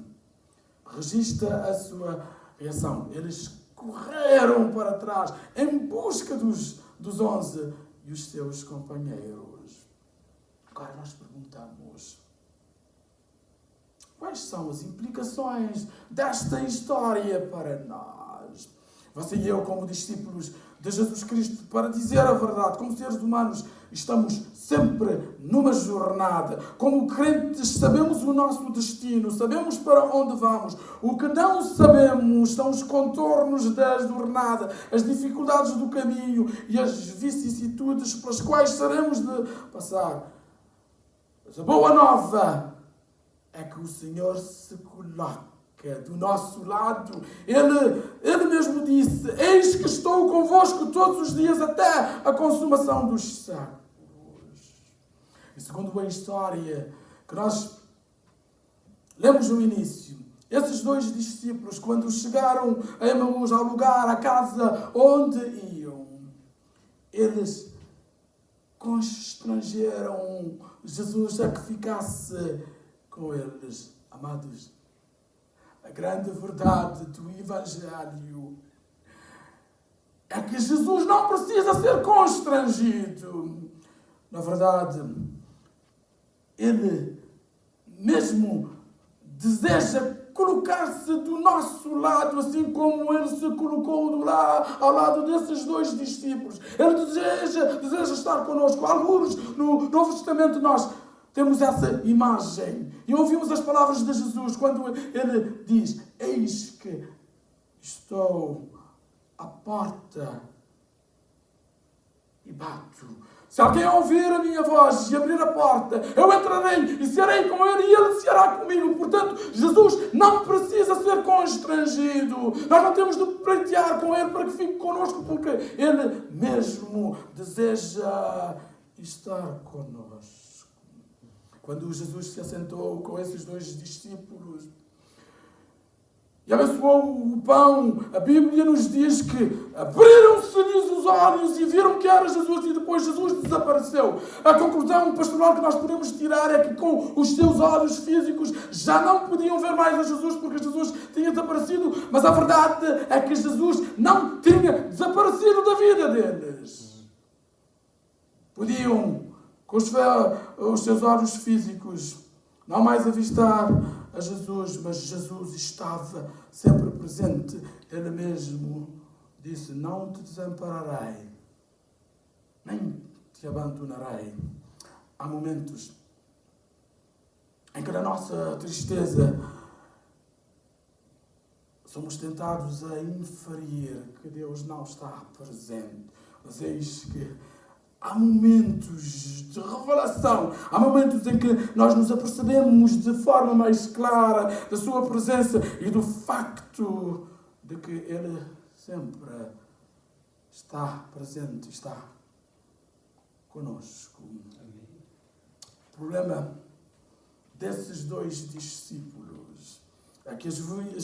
registra a sua reação. Eles correram para trás em busca dos 11 e os seus companheiros. Agora nós perguntamos: quais são as implicações desta história para nós? Você e eu, como discípulos de Jesus Cristo, para dizer a verdade, como seres humanos, estamos sempre numa jornada. Como crentes, sabemos o nosso destino, sabemos para onde vamos. O que não sabemos são os contornos da jornada, as dificuldades do caminho e as vicissitudes pelas quais teremos de passar. Mas a boa nova é que o Senhor se coloca do nosso lado. Ele mesmo disse: eis que estou convosco todos os dias até a consumação dos séculos. E segundo a história que nós lemos no início, esses dois discípulos, quando chegaram a Emaús, ao lugar, à casa onde iam, eles constrangeram Jesus a que ficasse com eles. Amados, a grande verdade do Evangelho é que Jesus não precisa ser constrangido. Na verdade, Ele mesmo deseja colocar-se do nosso lado, assim como Ele se colocou ao lado desses dois discípulos. Ele deseja estar connosco. Alguns no Novo Testamento nós temos essa imagem. E ouvimos as palavras de Jesus quando Ele diz: eis que estou à porta e bato. Se alguém ouvir a minha voz e abrir a porta, eu entrarei e serei com ele e ele será comigo. Portanto, Jesus não precisa ser constrangido. Nós não temos de pleitear com ele para que fique connosco, porque ele mesmo deseja estar connosco. Quando Jesus se assentou com esses dois discípulos e abençoou o pão, a Bíblia nos diz que abriram-se-lhes os olhos e viram que era Jesus, e depois Jesus desapareceu. A conclusão pastoral que nós podemos tirar é que com os seus olhos físicos já não podiam ver mais a Jesus, porque Jesus tinha desaparecido, mas a verdade é que Jesus não tinha desaparecido da vida deles. Podiam, com os seus olhos físicos, não mais avistar a Jesus, mas Jesus estava sempre presente. Ele mesmo disse: não te desampararei, nem te abandonarei. Há momentos em que na nossa tristeza somos tentados a inferir que Deus não está presente. Mas eis que há momentos de revelação, há momentos em que nós nos apercebemos de forma mais clara da sua presença e do facto de que Ele sempre está presente, está conosco. O problema desses dois discípulos é que as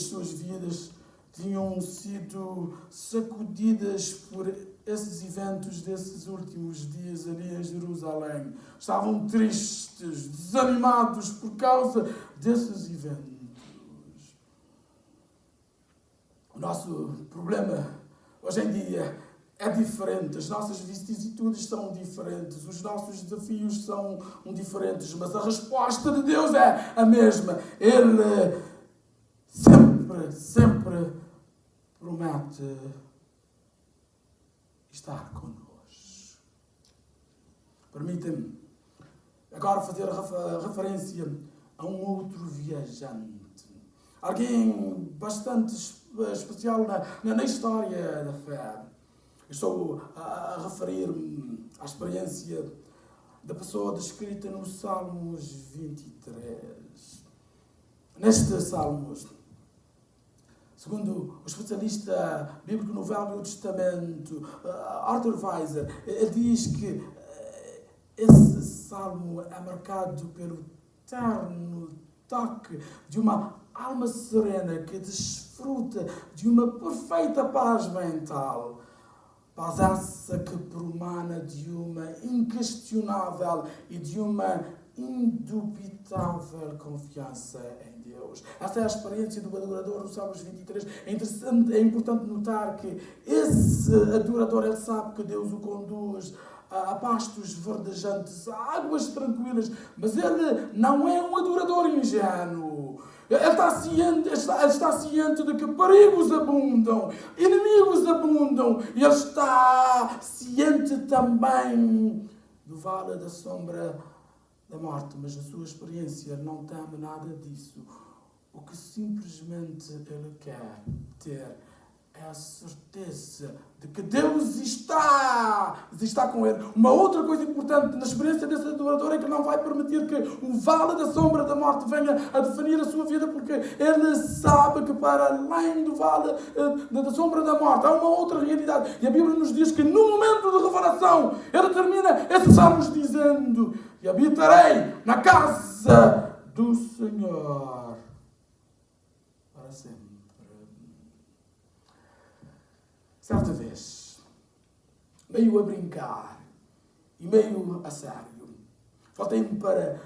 suas vidas tinham sido sacudidas por esses eventos desses últimos dias ali em Jerusalém. Estavam tristes, desanimados por causa desses eventos. O nosso problema hoje em dia é diferente, as nossas vicissitudes são diferentes, os nossos desafios são diferentes, mas a resposta de Deus é a mesma. Ele sempre promete estar connosco. Permitem-me agora fazer referência a um outro viajante. Alguém bastante especial na história da fé. Estou a referir-me à experiência da pessoa descrita no Salmos 23. Neste Salmos, segundo o especialista bíblico no Velho Testamento, Arthur Weiser, ele diz que esse salmo é marcado pelo terno toque de uma alma serena que desfruta de uma perfeita paz mental. Paz essa que promana de uma inquestionável e de uma indubitável confiança em Deus. Essa é a experiência do adorador no Salmos 23. É importante notar que esse adorador, ele sabe que Deus o conduz a pastos verdejantes, a águas tranquilas, mas ele não é um adorador ingênuo. Ele está ciente de que perigos abundam, inimigos abundam, e ele está ciente também do vale da sombra da morte, mas na sua experiência ele não teme nada disso. O que simplesmente ele quer ter é a certeza de que Deus está com ele. Uma outra coisa importante na experiência desse adorador é que não vai permitir que o vale da sombra da morte venha a definir a sua vida, porque ele sabe que para além do vale da sombra da morte há uma outra realidade. E a Bíblia nos diz que no momento de revelação, ele termina esses salmos dizendo: e habitarei na casa do Senhor para sempre. Certa vez, meio a brincar e meio a sério, faltei-me para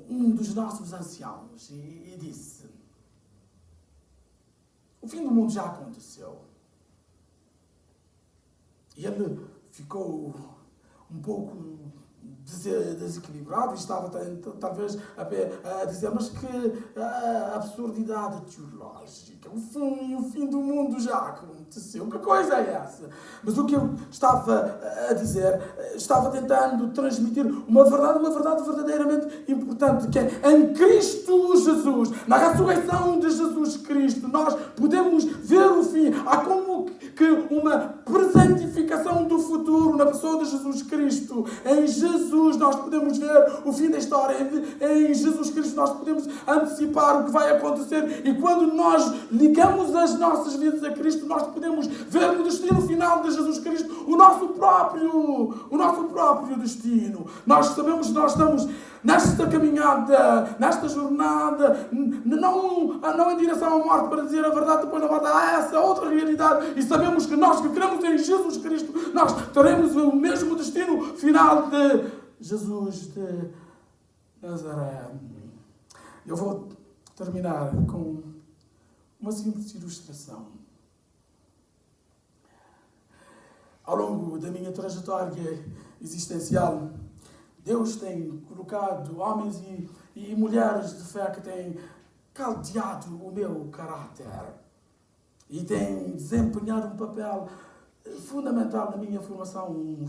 um dos nossos anciãos e disse: o fim do mundo já aconteceu. E ele ficou um pouco desequilibrado e estava talvez a dizer: mas que absurdidade teológica, o fim do mundo já aconteceu, que coisa é essa? Mas o que eu estava a dizer, estava tentando transmitir uma verdade verdadeiramente importante, que é: em Cristo Jesus, na ressurreição de Jesus Cristo, nós podemos ver o fim. Há como que uma presentificação do futuro na pessoa de Jesus Cristo. Em Jesus nós podemos ver o fim da história. Em Jesus Cristo nós podemos antecipar o que vai acontecer. E quando nós ligamos as nossas vidas a Cristo, nós podemos ver no destino final de Jesus Cristo o nosso próprio destino. Nós sabemos que nós estamos nesta caminhada, nesta jornada, não em direção à morte para dizer a verdade depois da morte. Há essa outra realidade. E sabemos que nós que cremos em Jesus Cristo, nós teremos o mesmo destino final de Jesus de Nazaré. Eu vou terminar com uma simples ilustração. Ao longo da minha trajetória existencial, Deus tem colocado homens e mulheres de fé que têm caldeado o meu caráter e têm desempenhado um papel fundamental na minha formação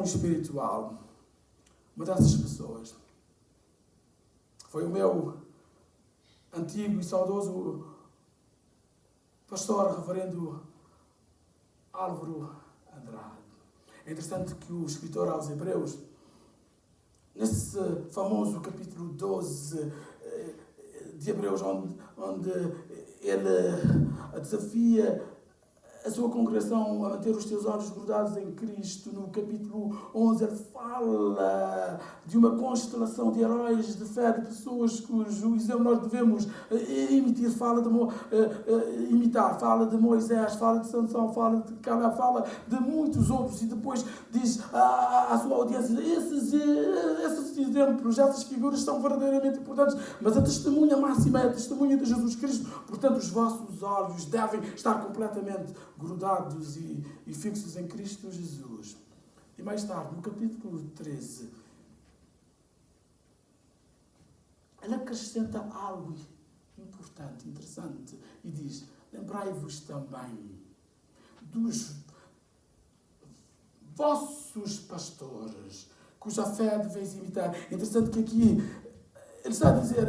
espiritual. Uma dessas pessoas foi o meu antigo e saudoso pastor reverendo Álvaro Andrade. É interessante que o escritor aos Hebreus, nesse famoso capítulo 12 de Hebreus, onde ele desafia a sua congregação a manter os teus olhos grudados em Cristo, no capítulo 11, ele fala de uma constelação de heróis de fé, de pessoas cujo exemplo nós devemos imitar. Fala de Moisés, fala de Sansão, fala de Caleb, fala de muitos outros, e depois diz à sua audiência: esses exemplos, essas figuras são verdadeiramente importantes, mas a testemunha máxima é a testemunha de Jesus Cristo. Portanto, os vossos olhos devem estar completamente grudados e fixos em Cristo Jesus. E mais tarde, no capítulo 13, ele acrescenta algo importante, interessante, e diz: lembrai-vos também dos vossos pastores, cuja fé deveis imitar. Interessante que aqui ele está a dizer: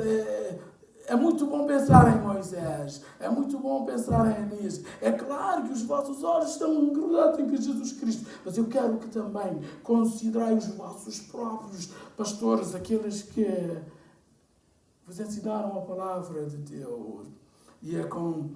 é muito bom pensar em Moisés, é muito bom pensar em Elias. É claro que os vossos olhos estão grudados em Jesus Cristo, mas eu quero que também considerai os vossos próprios pastores, aqueles que vos ensinaram a palavra de Deus. E eu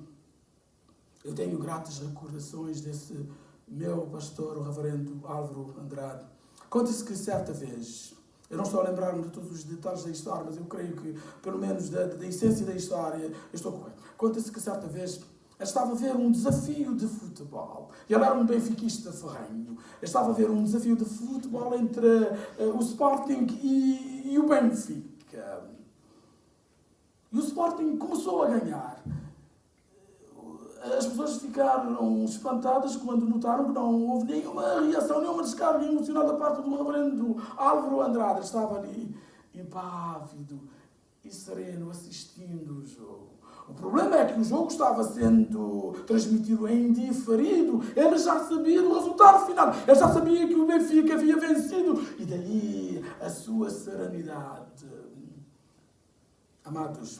tenho gratas recordações desse meu pastor, o reverendo Álvaro Andrade. Conta-se que certa vez, eu não estou a lembrar-me de todos os detalhes da história, mas eu creio que, pelo menos da essência da história, eu estou correto. Conta-se que certa vez ele estava a ver um desafio de futebol. Ele era um benfiquista ferrenho. Ele estava a ver um desafio de futebol entre o Sporting e o Benfica. E o Sporting começou a ganhar. As pessoas ficaram espantadas quando notaram que não houve nenhuma reação, nenhuma descarga emocional da parte do reverendo Álvaro Andrade. Ele estava ali, impávido e sereno, assistindo o jogo. O problema é que o jogo estava sendo transmitido em diferido. Ele já sabia do resultado final. Ele já sabia que o Benfica havia vencido. E daí a sua serenidade. Amados,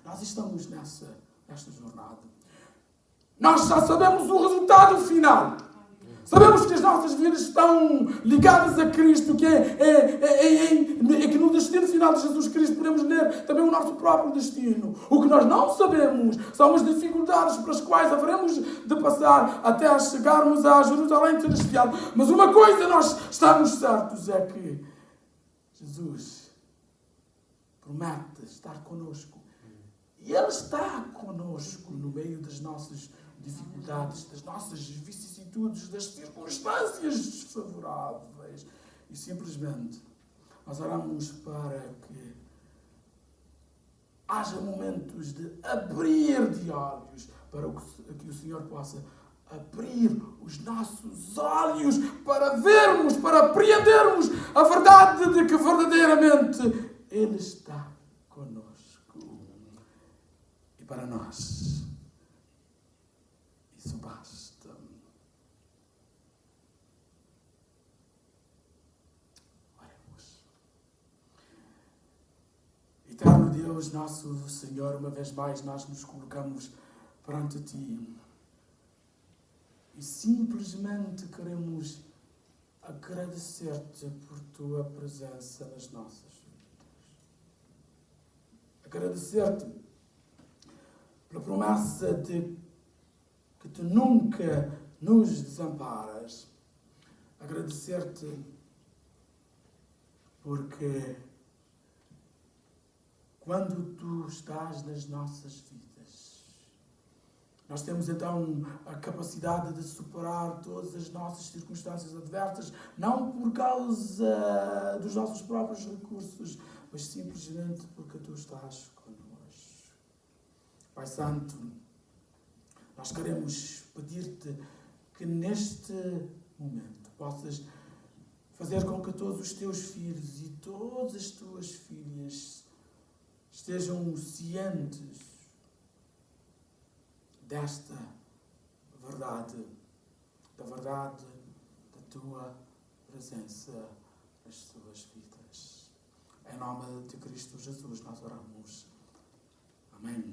nós estamos nesta jornada. Nós já sabemos o resultado final. Sabemos que as nossas vidas estão ligadas a Cristo, que que no destino final de Jesus Cristo podemos ler também o nosso próprio destino. O que nós não sabemos são as dificuldades pelas quais haveremos de passar até chegarmos a Jerusalém celestial. Mas uma coisa nós estamos certos é que Jesus promete estar conosco. E Ele está conosco no meio das nossas dificuldades, das nossas vicissitudes, das circunstâncias desfavoráveis. E simplesmente Nós oramos para que haja momentos de abrir de olhos, para que o Senhor possa abrir os nossos olhos para vermos, para apreendermos a verdade de que verdadeiramente Ele está conosco. E para nós, isso basta. Oremos. Eterno Deus, nosso Senhor, uma vez mais nós nos colocamos perante Ti e simplesmente queremos agradecer-te por Tua presença nas nossas vidas. Agradecer-te pela promessa de que Tu nunca nos desamparas. Agradecer-te porque quando Tu estás nas nossas vidas, nós temos então a capacidade de superar todas as nossas circunstâncias adversas, não por causa dos nossos próprios recursos, mas simplesmente porque Tu estás connosco. Pai Santo, nós queremos pedir-te que neste momento possas fazer com que todos os Teus filhos e todas as Tuas filhas estejam cientes desta verdade, da verdade da Tua presença nas suas vidas. Em nome de Cristo Jesus nós oramos. Amém.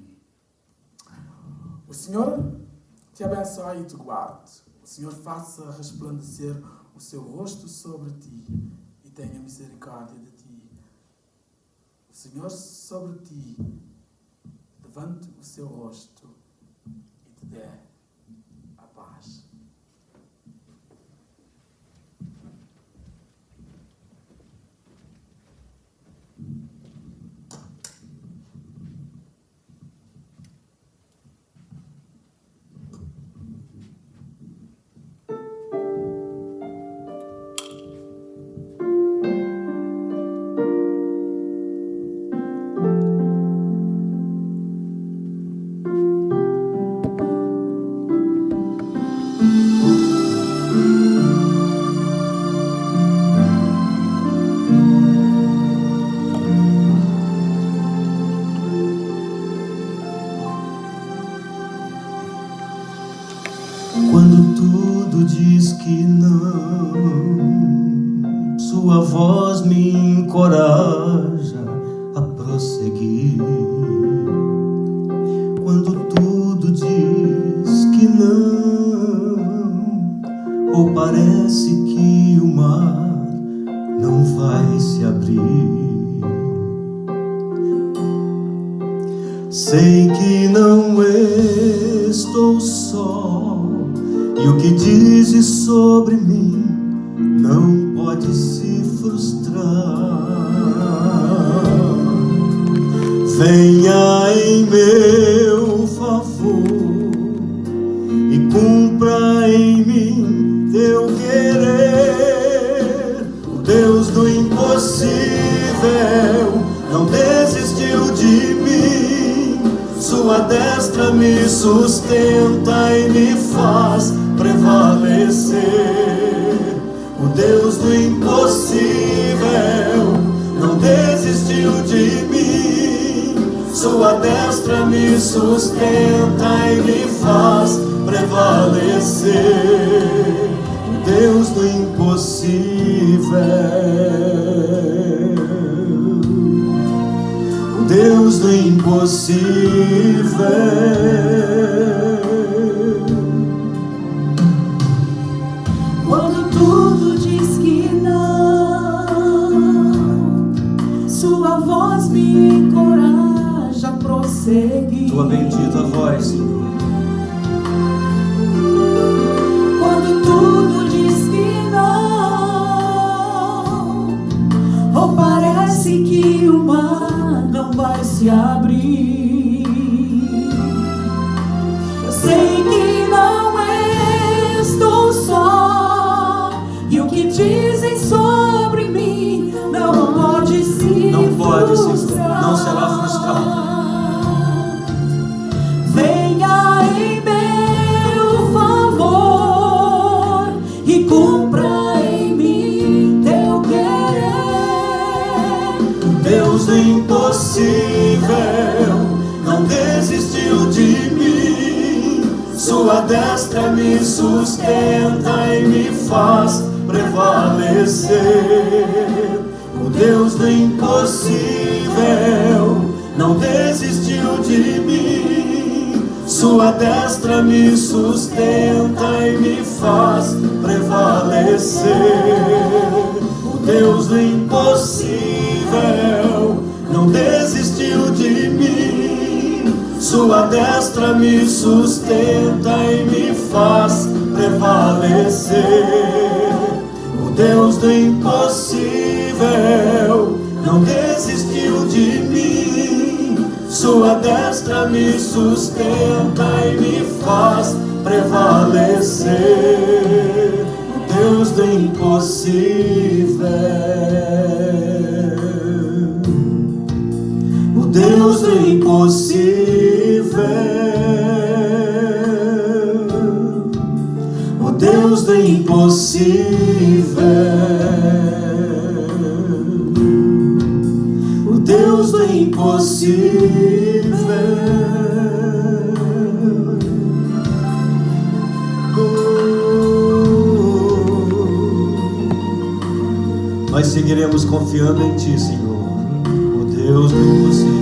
O Senhor te abençoe e te guarde. O Senhor faça resplandecer o seu rosto sobre ti e tenha misericórdia de ti. O Senhor sobre ti levante o seu rosto e te dê a paz. Quando tudo diz que não, sua voz me encoraja a prosseguir. Quando tudo diz que não, ou parece que o mar não vai se abrir, sei que não estou só. E o que dizes sobre mim não pode se frustrar. Venha em meu favor e cumpra em mim teu querer. O Deus do impossível não desistiu de mim. Sua destra me sustenta e me faz prevalecer. O Deus do impossível não desistiu de mim. Sua destra me sustenta e me faz prevalecer. O Deus do impossível, o Deus do impossível. Quando tudo diz que não, sua voz me encoraja a prosseguir. Tua bendita voz, Senhor. Quando tudo diz que não, ou parece que o mar não vai se abrir, eu sei que não estou só. E o que dizem sobre mim não pode sustenta e me faz prevalecer. O Deus do impossível não desistiu de mim. Sua destra me sustenta e me faz prevalecer. O Deus do impossível não desistiu de mim. Sua destra me sustenta e me faz prevalecer. O Deus do impossível não desistiu de mim. Sua destra me sustenta e me faz prevalecer. O Deus do impossível. O Deus do impossível. O Deus do impossível. O Deus do impossível. Nós seguiremos confiando em Ti, Senhor, o Deus do impossível.